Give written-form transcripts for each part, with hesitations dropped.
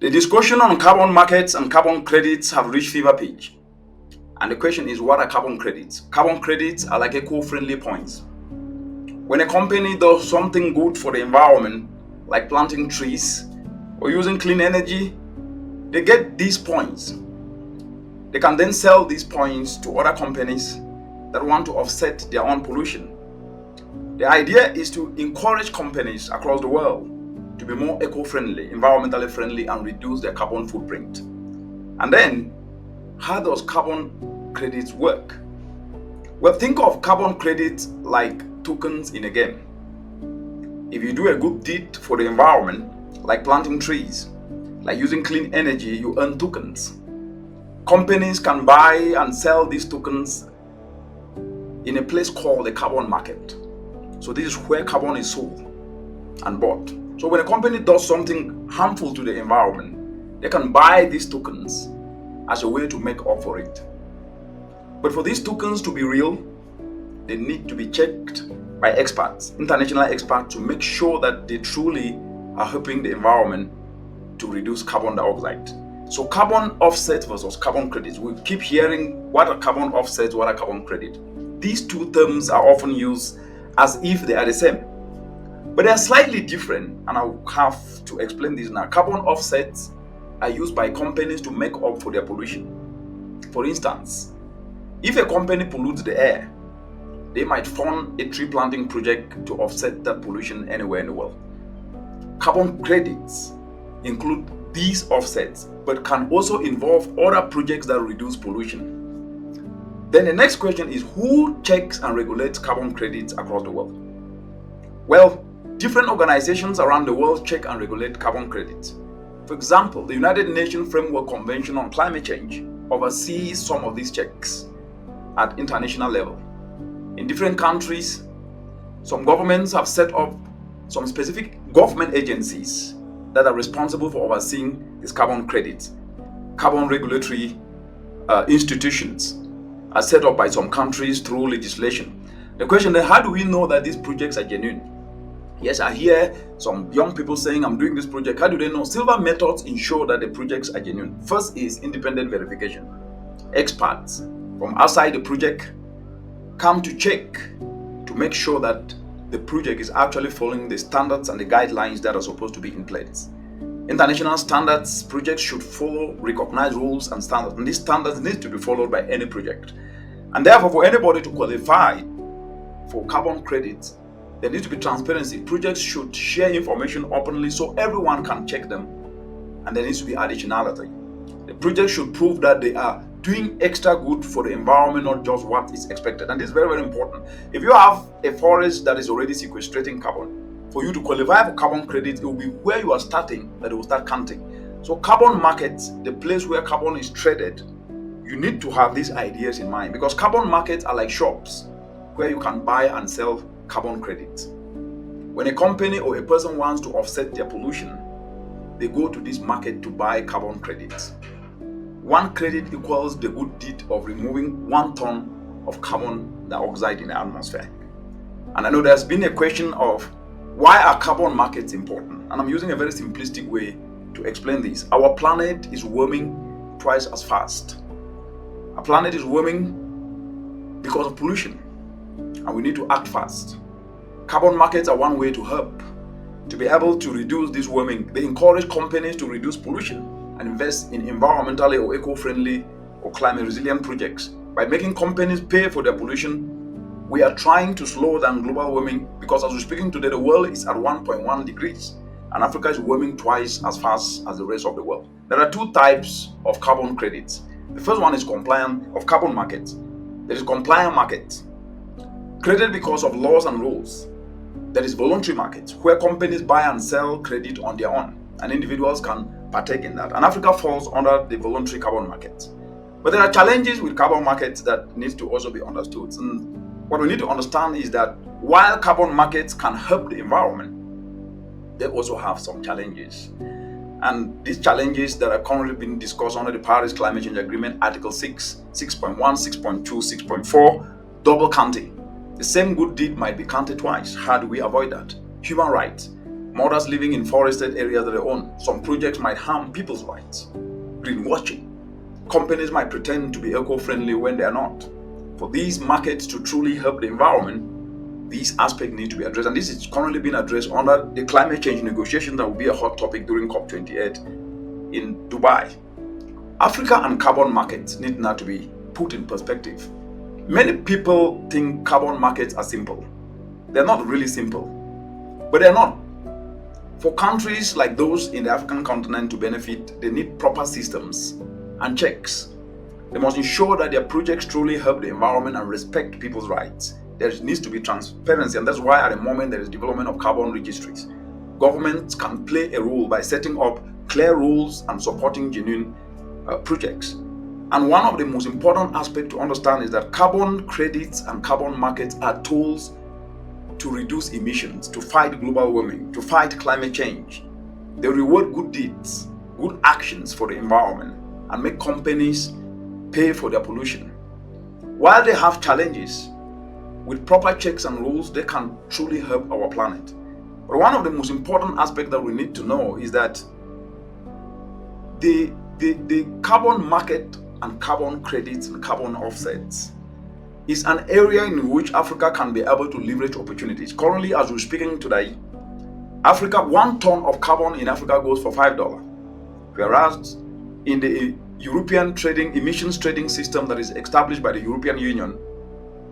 The discussion on carbon markets and carbon credits have reached fever pitch. And the question is, what are carbon credits? Carbon credits are like eco-friendly points. When a company does something good for the environment, like planting trees or using clean energy, they get these points. They can then sell these points to other companies that want to offset their own pollution. The idea is to encourage companies across the world to be more eco-friendly, environmentally friendly, and reduce their carbon footprint. And then, how does carbon credits work? Well, think of carbon credits like tokens in a game. If you do a good deed for the environment, like planting trees, like using clean energy, you earn tokens. Companies can buy and sell these tokens in a place called the carbon market. So this is where carbon is sold and bought. So when a company does something harmful to the environment, they can buy these tokens as a way to make up for it. But for these tokens to be real, they need to be checked by experts, international experts, to make sure that they truly are helping the environment to reduce carbon dioxide. So carbon offset versus carbon credits. We keep hearing what are carbon offsets, what are carbon credits. These two terms are often used as if they are the same, but they are slightly different, and I'll have to explain this now. Carbon offsets are used by companies to make up for their pollution. For instance, if a company pollutes the air, they might fund a tree planting project to offset that pollution anywhere in the world. Carbon credits include these offsets, but can also involve other projects that reduce pollution. Then the next question is, who checks and regulates carbon credits across the world? Well, different organizations around the world check and regulate carbon credits. For example, the United Nations Framework Convention on Climate Change oversees some of these checks at international level. In different countries, some governments have set up some specific government agencies that are responsible for overseeing these carbon credits. Carbon regulatory institutions are set up by some countries through legislation. The question then, how do we know that these projects are genuine? Yes, I hear some young people saying, I'm doing this project. How do they know? Several methods ensure that the projects are genuine. First is independent verification. Experts from outside the project come to check to make sure that the project is actually following the standards and the guidelines that are supposed to be in place. International standards, projects should follow recognized rules and standards, and these standards need to be followed by any project. And therefore, for anybody to qualify for carbon credits, there needs to be transparency. Projects should share information openly so everyone can check them, and there needs to be additionality. The project should prove that they are doing extra good for the environment, not just what is expected. And this is very, very important. If you have a forest that is already sequestrating carbon, for you to qualify for carbon credits, it will be where you are starting that it will start counting. So carbon markets, the place where carbon is traded, you need to have these ideas in mind, because carbon markets are like shops where you can buy and sell carbon credits. When a company or a person wants to offset their pollution, they go to this market to buy carbon credits. One credit equals the good deed of removing 1 ton of carbon dioxide in the atmosphere. And I know there's been a question of, why are carbon markets important? And I'm using a very simplistic way to explain this. Our planet is warming twice as fast. Our planet is warming because of pollution, and we need to act fast. Carbon markets are one way to help to be able to reduce this warming. They encourage companies to reduce pollution and invest in environmentally or eco-friendly or climate resilient projects. By making companies pay for their pollution, we are trying to slow down global warming, because as we're speaking today, the world is at 1.1 degrees and Africa is warming twice as fast as the rest of the world. There are 2 types of carbon credits. The first one is compliant of carbon markets. There is compliant market, created because of laws and rules. There is voluntary markets, where companies buy and sell credit on their own, and individuals can partake in that. And Africa falls under the voluntary carbon market. But there are challenges with carbon markets that need to also be understood. And what we need to understand is that while carbon markets can help the environment, they also have some challenges. And these challenges that are currently being discussed under the Paris Climate Change Agreement, Article 6, 6.1, 6.2, 6.4, double counting. The same good deed might be counted twice. How do we avoid that? Human rights. mothers living in forested areas that they own. Some projects might harm people's rights. Greenwashing. Companies might pretend to be eco-friendly when they are not. For these markets to truly help the environment, these aspects need to be addressed. And this is currently being addressed under the climate change negotiation that will be a hot topic during COP28 in Dubai. Africa and carbon markets need now to be put in perspective. Many people think carbon markets are simple. They're not really simple, but they're not. For countries like those in the African continent to benefit, they need proper systems and checks. They must ensure that their projects truly help the environment and respect people's rights. There needs to be transparency, and that's why at the moment there is development of carbon registries. Governments can play a role by setting up clear rules and supporting genuine projects. And one of the most important aspects to understand is that carbon credits and carbon markets are tools to reduce emissions, to fight global warming, to fight climate change. They reward good deeds, good actions for the environment, and make companies pay for their pollution. While they have challenges, with proper checks and rules, they can truly help our planet. But one of the most important aspects that we need to know is that the carbon market and carbon credits and carbon offsets is an area in which Africa can be able to leverage opportunities. Currently, as we're speaking today, 1 ton of carbon in Africa goes for $5, whereas in the European emissions trading system that is established by the European Union,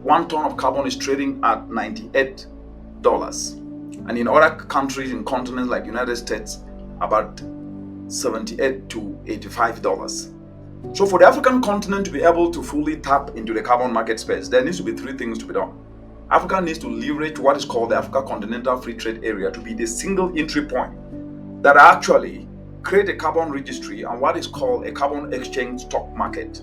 1 ton of carbon is trading at $98. And in other countries in continents like United States, about $78 to $85. So for the African continent to be able to fully tap into the carbon market space, there needs to be 3 things to be done. Africa needs to leverage what is called the Africa Continental Free Trade Area to be the single entry point that actually create a carbon registry and what is called a carbon exchange stock market,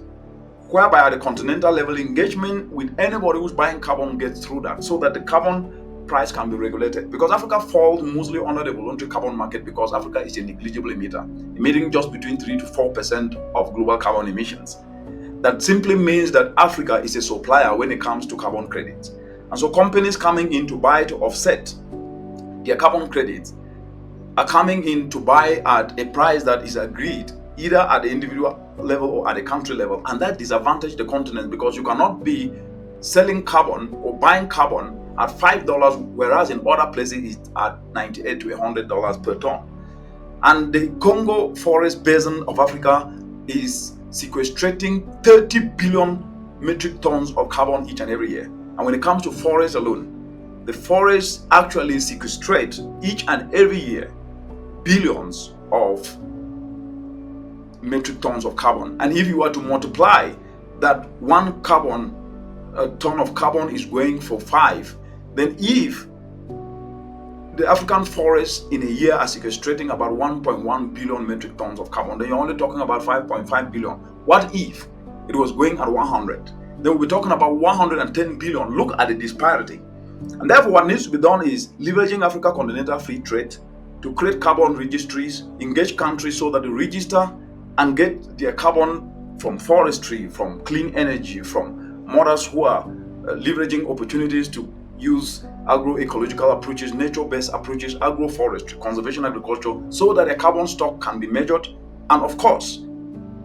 whereby at the continental level, engagement with anybody who's buying carbon gets through that, so that the carbon price can be regulated. Because Africa falls mostly under the voluntary carbon market because Africa is a negligible emitter, emitting just between 3 to 4% of global carbon emissions. That simply means that Africa is a supplier when it comes to carbon credits. And so companies coming in to buy to offset their carbon credits are coming in to buy at a price that is agreed either at the individual level or at the country level, and that disadvantages the continent because you cannot be selling carbon or buying carbon at $5, whereas in other places it's at $98 to $100 per ton. And the Congo Forest Basin of Africa is sequestrating 30 billion metric tons of carbon each and every year. And when it comes to forests alone, the forests actually sequestrate each and every year billions of metric tons of carbon. And if you were to multiply that 1 ton of carbon is going for 5, then if the African forests in a year are sequestrating about 1.1 billion metric tons of carbon, then you're only talking about 5.5 billion. What if it was going at 100? Then we'll be talking about 110 billion. Look at the disparity. And therefore, what needs to be done is leveraging Africa Continental Free Trade to create carbon registries, engage countries so that they register and get their carbon from forestry, from clean energy, from mothers who are leveraging opportunities to use agroecological approaches, nature-based approaches, agroforestry, conservation agriculture, so that a carbon stock can be measured and, of course,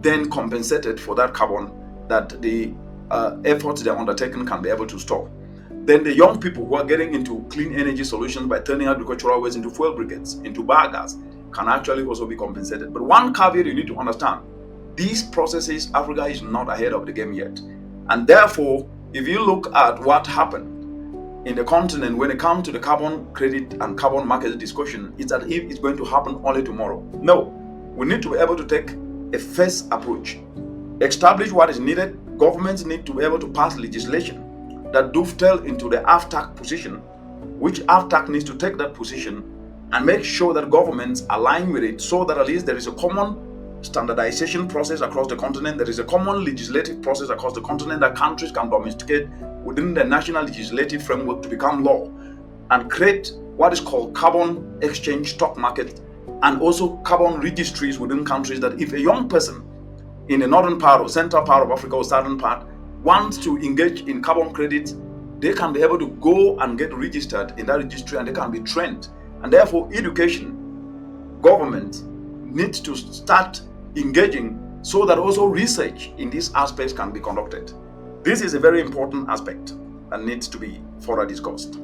then compensated for that carbon that the efforts they're undertaking can be able to store. Then the young people who are getting into clean energy solutions by turning agricultural waste into fuel briquettes, into biogas, can actually also be compensated. But one caveat you need to understand, these processes, Africa is not ahead of the game yet. And therefore, if you look at what happened in the continent when it comes to the carbon credit and carbon market discussion, it's as if it's going to happen only tomorrow. No, we need to be able to take a phased approach, establish what is needed. Governments need to be able to pass legislation that dovetail into the AFTAC position, which AFTAC needs to take that position and make sure that governments align with it, so that at least there is a common standardization process across the continent, there is a common legislative process across the continent that countries can domesticate within the national legislative framework to become law and create what is called carbon exchange stock market, and also carbon registries within countries, that if a young person in the northern part or central part of Africa or southern part wants to engage in carbon credits, they can be able to go and get registered in that registry, and they can be trained And therefore, education, government needs to start engaging so that also research in these aspects can be conducted. This is a very important aspect that needs to be further discussed.